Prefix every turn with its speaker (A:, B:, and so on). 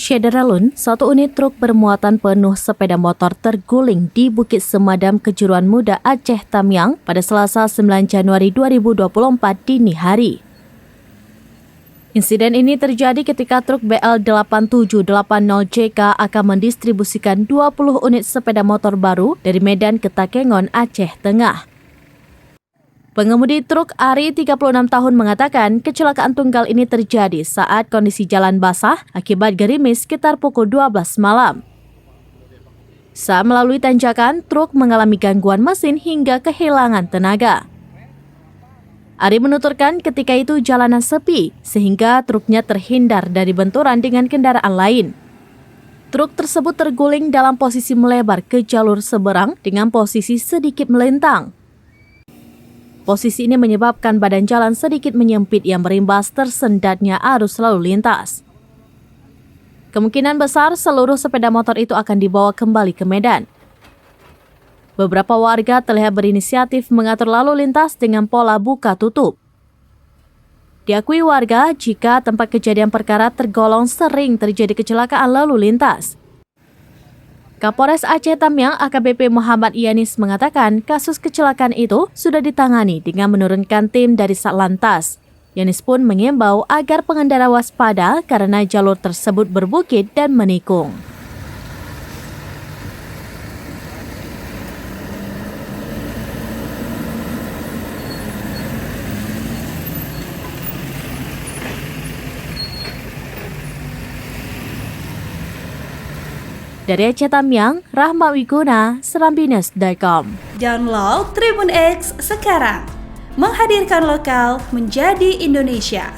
A: Syederalun, satu unit truk bermuatan penuh sepeda motor terguling di Bukit Semadam, Kejuruan Muda, Aceh Tamiang pada Selasa 9 Januari 2024 dini hari. Insiden ini terjadi ketika truk BL8780JK akan mendistribusikan 20 unit sepeda motor baru dari Medan ke Takengon, Aceh Tengah. Pengemudi truk Ari 36 tahun mengatakan kecelakaan tunggal ini terjadi saat kondisi jalan basah akibat gerimis sekitar pukul 12 malam. Saat melalui tanjakan, truk mengalami gangguan mesin hingga kehilangan tenaga. Ari menuturkan ketika itu jalanan sepi sehingga truknya terhindar dari benturan dengan kendaraan lain. Truk tersebut terguling dalam posisi melebar ke jalur seberang dengan posisi sedikit melintang. Posisi ini menyebabkan badan jalan sedikit menyempit yang berimbas tersendatnya arus lalu lintas. Kemungkinan besar seluruh sepeda motor itu akan dibawa kembali ke Medan. Beberapa warga terlihat berinisiatif mengatur lalu lintas dengan pola buka tutup. Diakui warga jika tempat kejadian perkara tergolong sering terjadi kecelakaan lalu lintas. Kapolres Aceh Tamiang AKBP Muhammad Yanis mengatakan kasus kecelakaan itu sudah ditangani dengan menurunkan tim dari Satlantas. Yanis pun mengimbau agar pengendara waspada karena jalur tersebut berbukit dan menikung. Dari Aceh Tamiang, Rahma Wiguna, Serambinews.com.
B: Download Tribun X sekarang, menghadirkan lokal menjadi Indonesia.